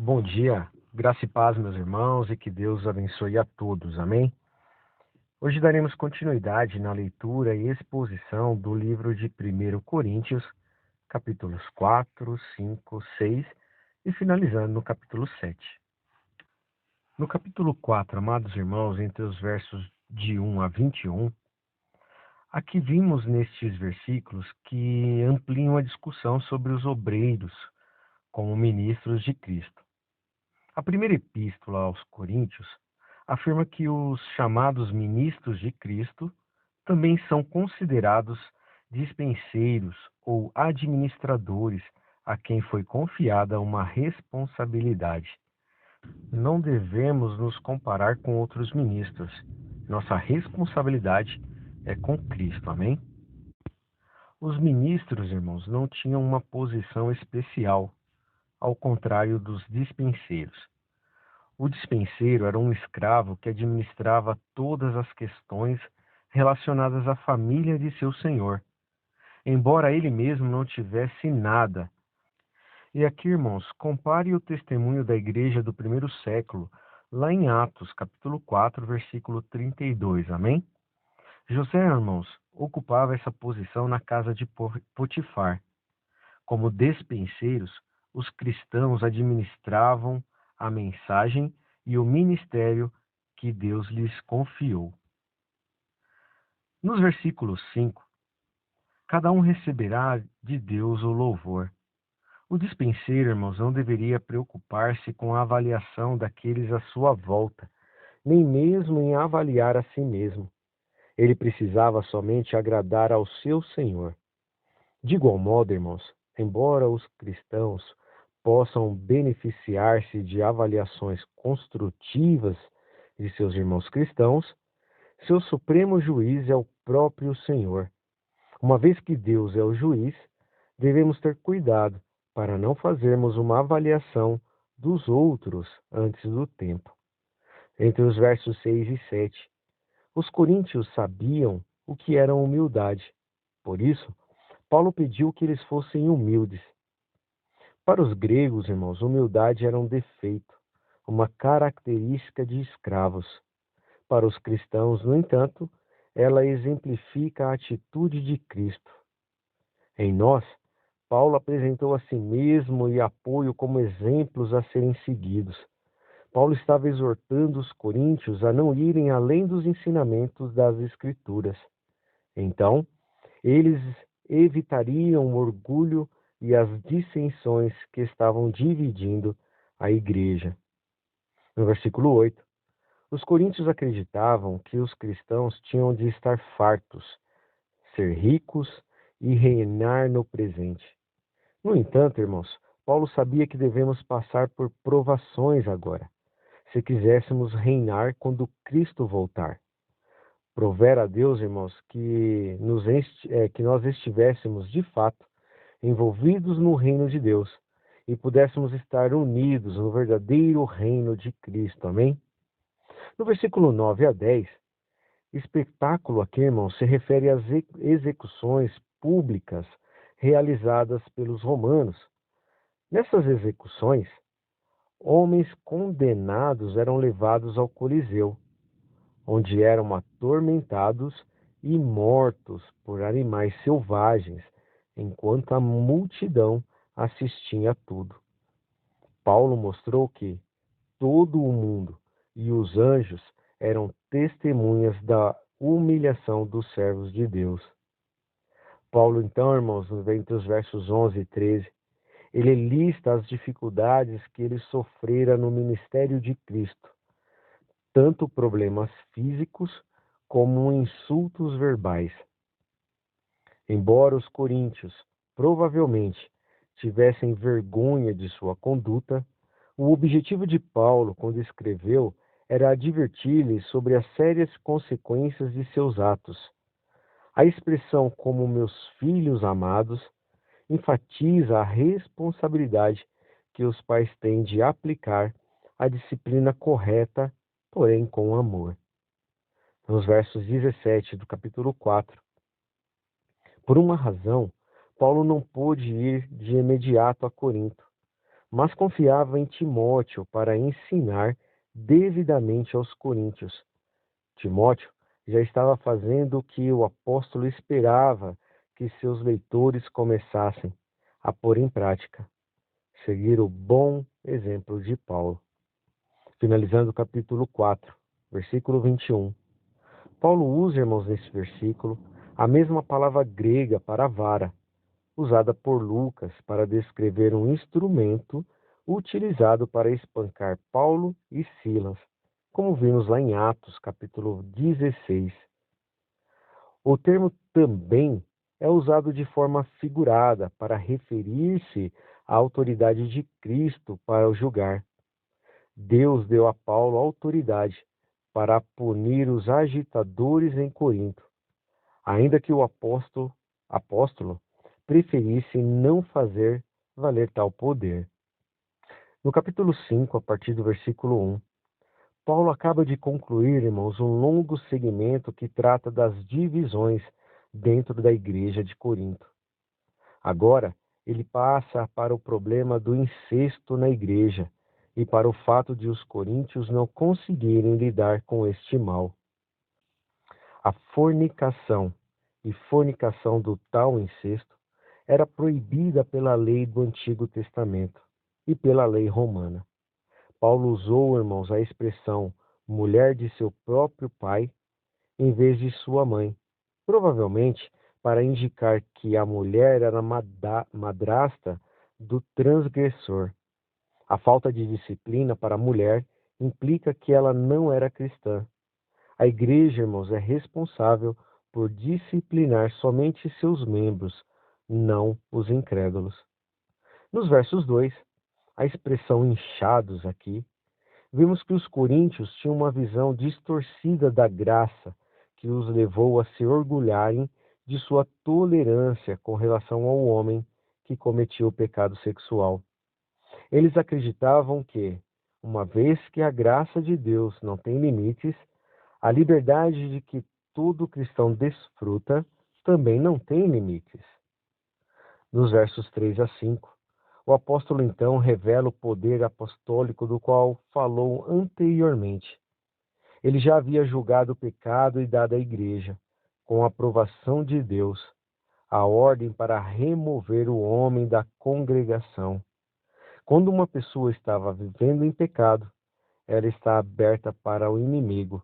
Bom dia, graça e paz, meus irmãos, e que Deus abençoe a todos, amém? Hoje daremos continuidade na leitura e exposição do livro de 1 Coríntios, capítulos 4, 5, 6 e finalizando no capítulo 7. No capítulo 4, amados irmãos, entre os versos de 1 a 21, aqui vimos nestes versículos que ampliam a discussão sobre os obreiros como ministros de Cristo. A primeira epístola aos Coríntios afirma que os chamados ministros de Cristo também são considerados dispenseiros ou administradores a quem foi confiada uma responsabilidade. Não devemos nos comparar com outros ministros. Nossa responsabilidade é com Cristo, amém? Os ministros, irmãos, não tinham uma posição especial, ao contrário dos dispenseiros. O dispenseiro era um escravo que administrava todas as questões relacionadas à família de seu senhor, embora ele mesmo não tivesse nada. E aqui, irmãos, compare o testemunho da igreja do primeiro século, lá em Atos, capítulo 4, versículo 32, amém? José, irmãos, ocupava essa posição na casa de Potifar. Como despenseiros, os cristãos administravam a mensagem e o ministério que Deus lhes confiou. Nos versículos 5, cada um receberá de Deus o louvor. O dispenseiro, irmãos, não deveria preocupar-se com a avaliação daqueles à sua volta, nem mesmo em avaliar a si mesmo. Ele precisava somente agradar ao seu Senhor. De igual modo, irmãos, embora os cristãos possam beneficiar-se de avaliações construtivas de seus irmãos cristãos, seu supremo juiz é o próprio Senhor. Uma vez que Deus é o juiz, devemos ter cuidado para não fazermos uma avaliação dos outros antes do tempo. Entre os versos 6 e 7, os coríntios sabiam o que era humildade. Por isso, Paulo pediu que eles fossem humildes. Para os gregos, irmãos, humildade era um defeito, uma característica de escravos. Para os cristãos, no entanto, ela exemplifica a atitude de Cristo. Em nós, Paulo apresentou a si mesmo e apoio como exemplos a serem seguidos. Paulo estava exortando os coríntios a não irem além dos ensinamentos das Escrituras. Então, eles evitariam o orgulho e as dissensões que estavam dividindo a igreja. No versículo 8, os coríntios acreditavam que os cristãos tinham de estar fartos, ser ricos e reinar no presente. No entanto, irmãos, Paulo sabia que devemos passar por provações agora, se quiséssemos reinar quando Cristo voltar. Prover a Deus, irmãos, que nós estivéssemos, de fato, envolvidos no reino de Deus e pudéssemos estar unidos no verdadeiro reino de Cristo. Amém? No versículo 9 a 10, espetáculo aqui, irmãos, se refere às execuções públicas realizadas pelos romanos. Nessas execuções, homens condenados eram levados ao Coliseu, onde eram atormentados e mortos por animais selvagens, enquanto a multidão assistia a tudo. Paulo mostrou que todo o mundo e os anjos eram testemunhas da humilhação dos servos de Deus. Paulo, então, irmãos, entre os versos 11 e 13, ele lista as dificuldades que ele sofrera no ministério de Cristo, tanto problemas físicos como insultos verbais. Embora os coríntios provavelmente tivessem vergonha de sua conduta, o objetivo de Paulo, quando escreveu, era advertir-lhes sobre as sérias consequências de seus atos. A expressão como meus filhos amados enfatiza a responsabilidade que os pais têm de aplicar a disciplina correta, porém com amor. Nos versos 17 do capítulo 4, por uma razão, Paulo não pôde ir de imediato a Corinto, mas confiava em Timóteo para ensinar devidamente aos coríntios. Timóteo já estava fazendo o que o apóstolo esperava que seus leitores começassem a pôr em prática, seguir o bom exemplo de Paulo. Finalizando o capítulo 4, versículo 21. Paulo usa, irmãos, nesse versículo, a mesma palavra grega para vara, usada por Lucas para descrever um instrumento utilizado para espancar Paulo e Silas, como vimos lá em Atos, capítulo 16. O termo também é usado de forma figurada para referir-se à autoridade de Cristo para o julgar. Deus deu a Paulo autoridade para punir os agitadores em Corinto, ainda que o apóstolo preferisse não fazer valer tal poder. No capítulo 5, a partir do versículo 1, Paulo acaba de concluir, irmãos, um longo segmento que trata das divisões dentro da igreja de Corinto. Agora, ele passa para o problema do incesto na igreja e para o fato de os coríntios não conseguirem lidar com este mal. A fornicação e fornicação do tal incesto era proibida pela lei do Antigo Testamento e pela lei romana. Paulo usou, irmãos, a expressão mulher de seu próprio pai em vez de sua mãe, provavelmente para indicar que a mulher era madrasta do transgressor. A falta de disciplina para a mulher implica que ela não era cristã. A igreja, irmãos, é responsável por disciplinar somente seus membros, não os incrédulos. Nos versos 2, a expressão inchados aqui, vemos que os coríntios tinham uma visão distorcida da graça que os levou a se orgulharem de sua tolerância com relação ao homem que cometia o pecado sexual. Eles acreditavam que, uma vez que a graça de Deus não tem limites, a liberdade de que todo cristão desfruta também não tem limites. Nos versos 3 a 5, o apóstolo então revela o poder apostólico do qual falou anteriormente. Ele já havia julgado o pecado e dado à igreja, com a aprovação de Deus, a ordem para remover o homem da congregação. Quando uma pessoa estava vivendo em pecado, ela está aberta para o inimigo.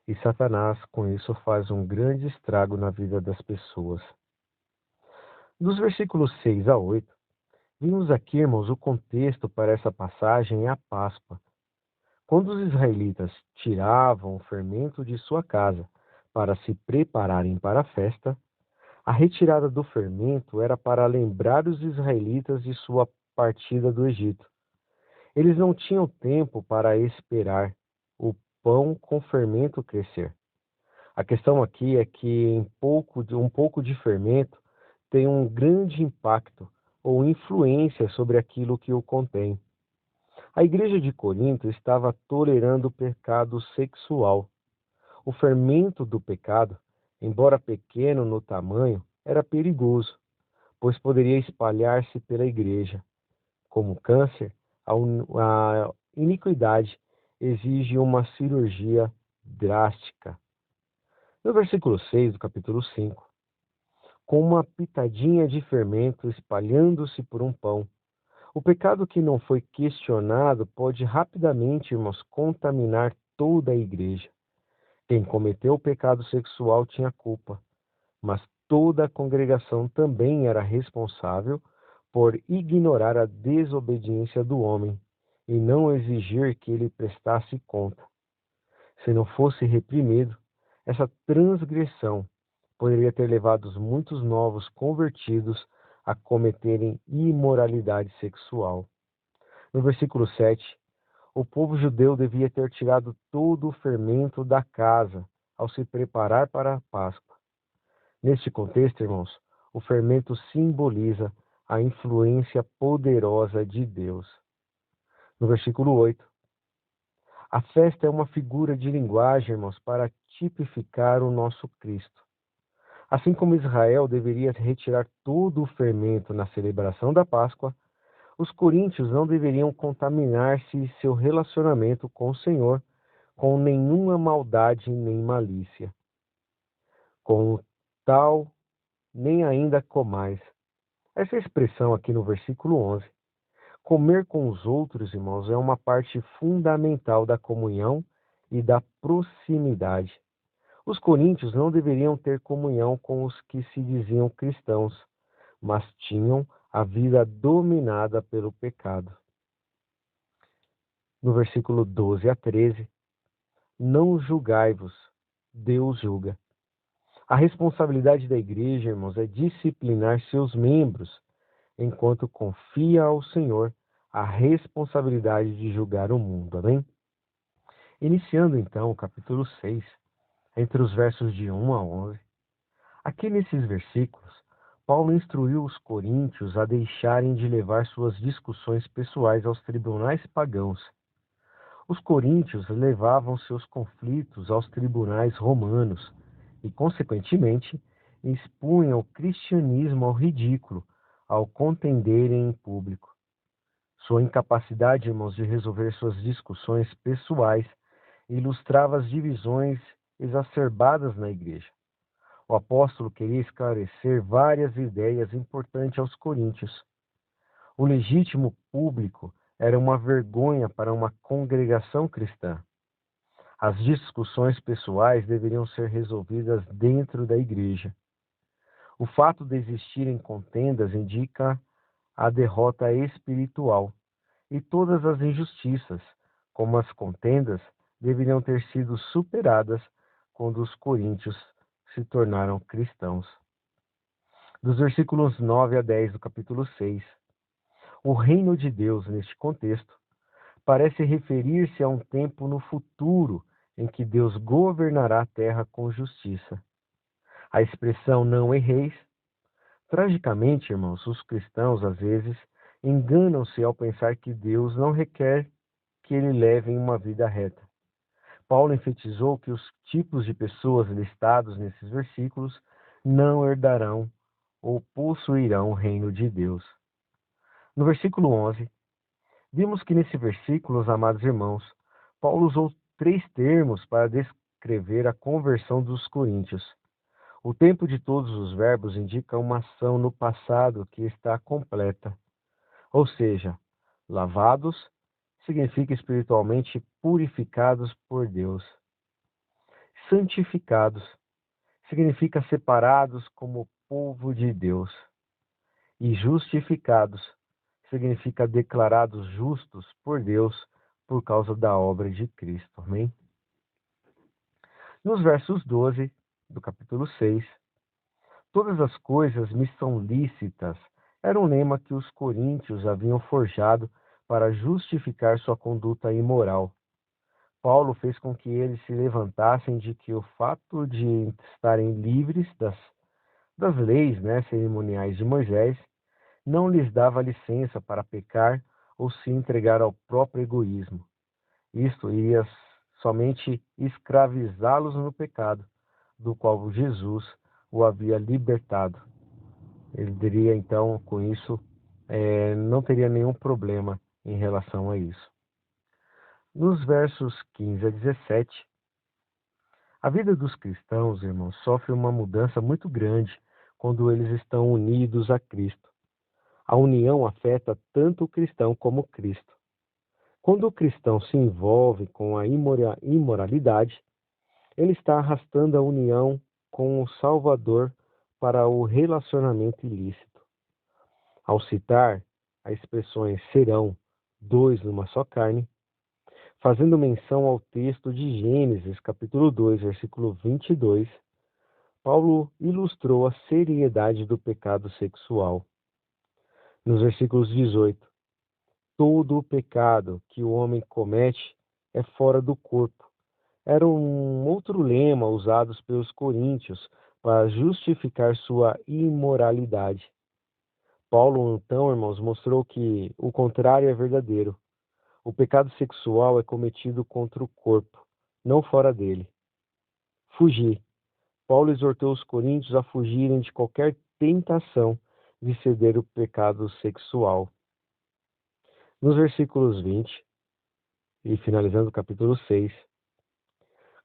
E Satanás, com isso, faz um grande estrago na vida das pessoas. Dos versículos 6 a 8, vimos aqui, irmãos, o contexto para essa passagem é a Páscoa. Quando os israelitas tiravam o fermento de sua casa para se prepararem para a festa, a retirada do fermento era para lembrar os israelitas de sua partida do Egito. Eles não tinham tempo para esperar o pão com fermento crescer. A questão aqui é que um pouco de fermento tem um grande impacto ou influência sobre aquilo que o contém. A igreja de Corinto estava tolerando o pecado sexual. O fermento do pecado, embora pequeno no tamanho, era perigoso, pois poderia espalhar-se pela igreja. Como câncer, a iniquidade exige uma cirurgia drástica. No versículo 6 do capítulo 5, com uma pitadinha de fermento espalhando-se por um pão, o pecado que não foi questionado pode rapidamente, irmãos, contaminar toda a igreja. Quem cometeu o pecado sexual tinha culpa, mas toda a congregação também era responsável por ignorar a desobediência do homem e não exigir que ele prestasse conta. Se não fosse reprimido, essa transgressão poderia ter levado muitos novos convertidos a cometerem imoralidade sexual. No versículo 7, o povo judeu devia ter tirado todo o fermento da casa ao se preparar para a Páscoa. Neste contexto, irmãos, o fermento simboliza a influência poderosa de Deus. No versículo 8, a festa é uma figura de linguagem, irmãos, para tipificar o nosso Cristo. Assim como Israel deveria retirar todo o fermento na celebração da Páscoa, Os coríntios não deveriam contaminar-se seu relacionamento com o Senhor com nenhuma maldade nem malícia. Com o tal, nem ainda comais. Essa expressão aqui no versículo 11. Comer com os outros, irmãos, é uma parte fundamental da comunhão e da proximidade. Os coríntios não deveriam ter comunhão com os que se diziam cristãos, mas tinham a vida dominada pelo pecado. No versículo 12 a 13, não julgai-vos, Deus julga. A responsabilidade da igreja, irmãos, é disciplinar seus membros, enquanto confia ao Senhor a responsabilidade de julgar o mundo. Amém? Iniciando então o capítulo 6, entre os versos de 1 a 11, aqui nesses versículos, Paulo instruiu os coríntios a deixarem de levar suas discussões pessoais aos tribunais pagãos. Os coríntios levavam seus conflitos aos tribunais romanos e, consequentemente, expunham o cristianismo ao ridículo ao contenderem em público. Sua incapacidade, irmãos, de resolver suas discussões pessoais ilustrava as divisões exacerbadas na igreja. O apóstolo queria esclarecer várias ideias importantes aos coríntios. O legítimo público era uma vergonha para uma congregação cristã. As discussões pessoais deveriam ser resolvidas dentro da igreja. O fato de existirem contendas indica a derrota espiritual, e todas as injustiças, como as contendas, deveriam ter sido superadas quando os coríntios se tornaram cristãos. Dos versículos 9 a 10 do capítulo 6, o reino de Deus, neste contexto, parece referir-se a um tempo no futuro em que Deus governará a terra com justiça. A expressão não erreis, tragicamente, irmãos, os cristãos às vezes enganam-se ao pensar que Deus não requer que eles levem uma vida reta. Paulo enfatizou que os tipos de pessoas listados nesses versículos não herdarão ou possuirão o reino de Deus. No versículo 11, vimos que nesse versículo, amados irmãos, Paulo usou 3 termos para descrever a conversão dos coríntios. O tempo de todos os verbos indica uma ação no passado que está completa. Ou seja, lavados significa espiritualmente purificados por Deus. Santificados significa separados como povo de Deus. E justificados significa declarados justos por Deus por causa da obra de Cristo. Amém? Nos versos 12 do capítulo 6, todas as coisas me são lícitas, era um lema que os coríntios haviam forjado para justificar sua conduta imoral. Paulo fez com que eles se levantassem de que o fato de estarem livres das leis, cerimoniais de Moisés não lhes dava licença para pecar ou se entregar ao próprio egoísmo. Isto iria somente escravizá-los no pecado, do qual Jesus o havia libertado. Ele teria, então, com isso, não teria nenhum problema em relação a isso. Nos versos 15 a 17, a vida dos cristãos, irmãos, sofre uma mudança muito grande quando eles estão unidos a Cristo. A união afeta tanto o cristão como Cristo. Quando o cristão se envolve com a imoralidade, ele está arrastando a união com o Salvador para o relacionamento ilícito. Ao citar as expressões serão 2 numa só carne, fazendo menção ao texto de Gênesis, capítulo 2, versículo 22, Paulo ilustrou a seriedade do pecado sexual. Nos versículos 18, todo o pecado que o homem comete é fora do corpo. Era um outro lema usado pelos coríntios para justificar sua imoralidade. Paulo, então, irmãos, mostrou que o contrário é verdadeiro. O pecado sexual é cometido contra o corpo, não fora dele. Fugir. Paulo exortou os coríntios a fugirem de qualquer tentação de ceder o pecado sexual. Nos versículos 20 e finalizando o capítulo 6,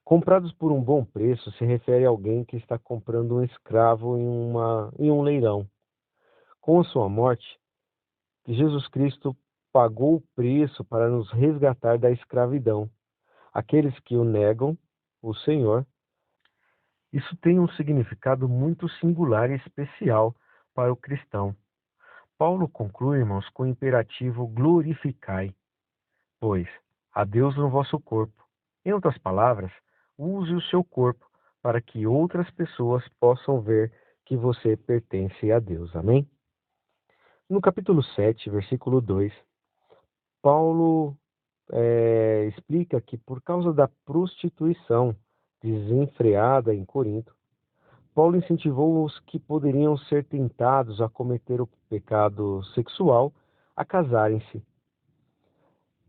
comprados por um bom preço se refere a alguém que está comprando um escravo em um leilão. Com a sua morte, Jesus Cristo pagou o preço para nos resgatar da escravidão. Aqueles que o negam, o Senhor, isso tem um significado muito singular e especial para o cristão. Paulo conclui, irmãos, com o imperativo glorificai, pois a Deus no vosso corpo. Em outras palavras, use o seu corpo para que outras pessoas possam ver que você pertence a Deus. Amém? No capítulo 7, versículo 2, Paulo explica que por causa da prostituição desenfreada em Corinto, Paulo incentivou os que poderiam ser tentados a cometer o pecado sexual a casarem-se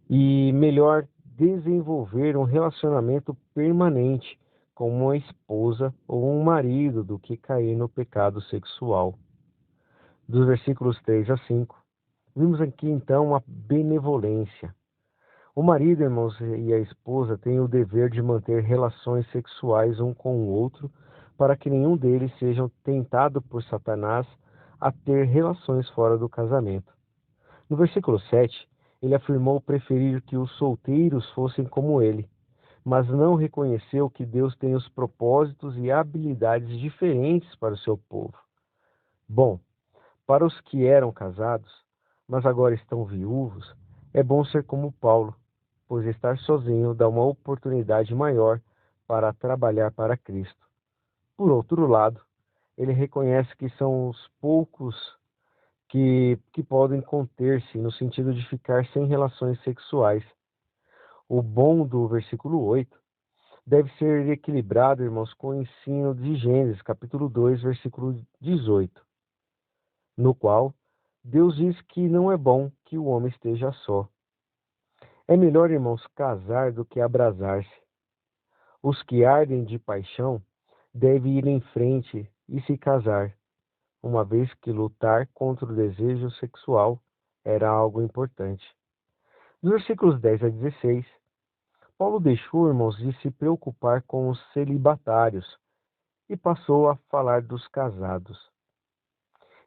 e, melhor, desenvolver um relacionamento permanente com uma esposa ou um marido do que cair no pecado sexual. Dos versículos 3 a 5, vimos aqui então a benevolência. O marido, irmãos, e a esposa têm o dever de manter relações sexuais um com o outro, para que nenhum deles seja tentado por Satanás a ter relações fora do casamento. No versículo 7, ele afirmou preferir que os solteiros fossem como ele, mas não reconheceu que Deus tem os propósitos e habilidades diferentes para o seu povo. Bom, para os que eram casados, mas agora estão viúvos, é bom ser como Paulo, pois estar sozinho dá uma oportunidade maior para trabalhar para Cristo. Por outro lado, ele reconhece que são os poucos que podem conter-se no sentido de ficar sem relações sexuais. O bom do versículo 8 deve ser equilibrado, irmãos, com o ensino de Gênesis, capítulo 2, versículo 18, no qual Deus diz que não é bom que o homem esteja só. É melhor, irmãos, casar do que abrasar-se. Os que ardem de paixão devem ir em frente e se casar, uma vez que lutar contra o desejo sexual era algo importante. Nos versículos 10 a 16, Paulo deixou, irmãos, de se preocupar com os celibatários e passou a falar dos casados.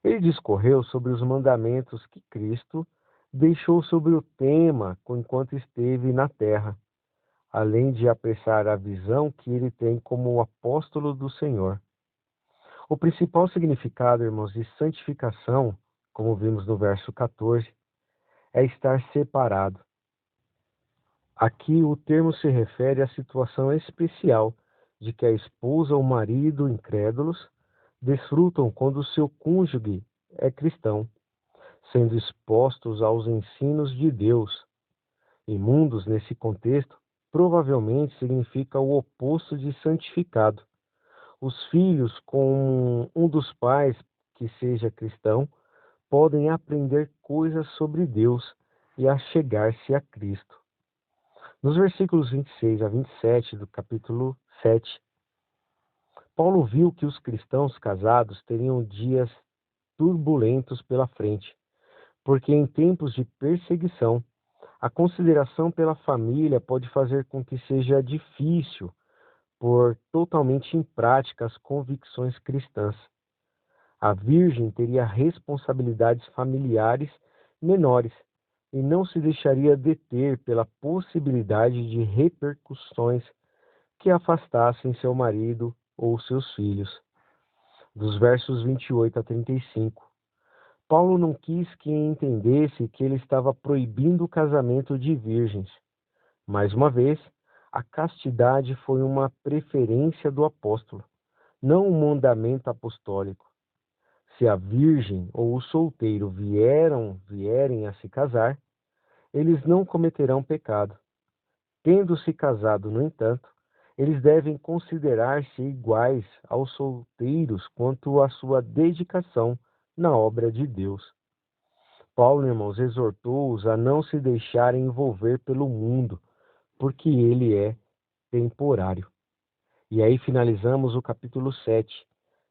Ele discorreu sobre os mandamentos que Cristo deixou sobre o tema enquanto esteve na terra, além de apressar a visão que ele tem como o apóstolo do Senhor. O principal significado, irmãos, de santificação, como vimos no verso 14, é estar separado. Aqui o termo se refere à situação especial de que a esposa ou o marido incrédulos desfrutam quando seu cônjuge é cristão, sendo expostos aos ensinos de Deus. Imundos, nesse contexto, provavelmente significa o oposto de santificado. Os filhos com um dos pais que seja cristão podem aprender coisas sobre Deus e achegar-se a Cristo. Nos versículos 26 a 27 do capítulo 7, Paulo viu que os cristãos casados teriam dias turbulentos pela frente, porque em tempos de perseguição, a consideração pela família pode fazer com que seja difícil pôr totalmente em prática as convicções cristãs. A virgem teria responsabilidades familiares menores e não se deixaria deter pela possibilidade de repercussões que afastassem seu marido ou seus filhos. Dos versos 28 a 35. Paulo não quis que entendesse que ele estava proibindo o casamento de virgens. Mais uma vez, a castidade foi uma preferência do apóstolo, não um mandamento apostólico. Se a virgem ou o solteiro vierem a se casar, eles não cometerão pecado. Tendo se casado, no entanto, eles devem considerar-se iguais aos solteiros quanto à sua dedicação na obra de Deus. Paulo, irmãos, exortou-os a não se deixarem envolver pelo mundo, porque ele é temporário. E aí finalizamos o capítulo 7,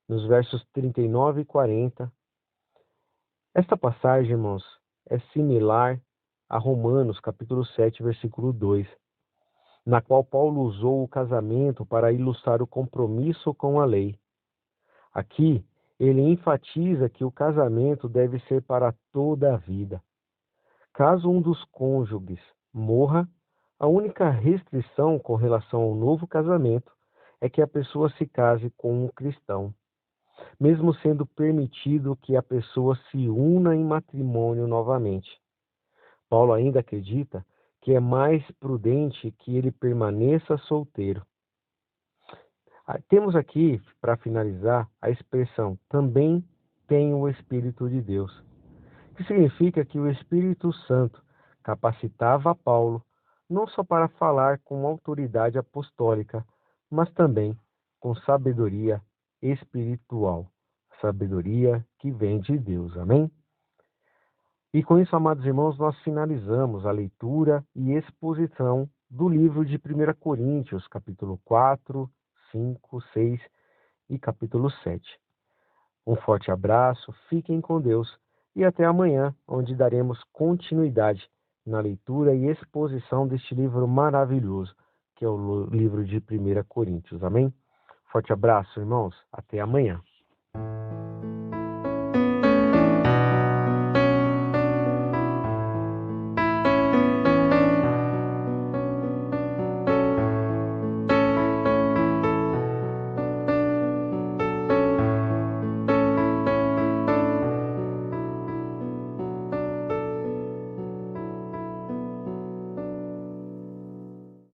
nos versos 39 e 40. Esta passagem, irmãos, é similar a Romanos, capítulo 7, versículo 2, na qual Paulo usou o casamento para ilustrar o compromisso com a lei. Aqui, ele enfatiza que o casamento deve ser para toda a vida. Caso um dos cônjuges morra, a única restrição com relação ao novo casamento é que a pessoa se case com um cristão, mesmo sendo permitido que a pessoa se una em matrimônio novamente. Paulo ainda acredita que é mais prudente que ele permaneça solteiro. Temos aqui, para finalizar, a expressão também tem o Espírito de Deus, que significa que o Espírito Santo capacitava Paulo não só para falar com autoridade apostólica, mas também com sabedoria espiritual, sabedoria que vem de Deus. Amém? E com isso, amados irmãos, nós finalizamos a leitura e exposição do livro de 1 Coríntios, capítulo 4, 5, 6 e capítulo 7. Um forte abraço, fiquem com Deus e até amanhã, onde daremos continuidade na leitura e exposição deste livro maravilhoso, que é o livro de 1 Coríntios. Amém? Forte abraço, irmãos. Até amanhã.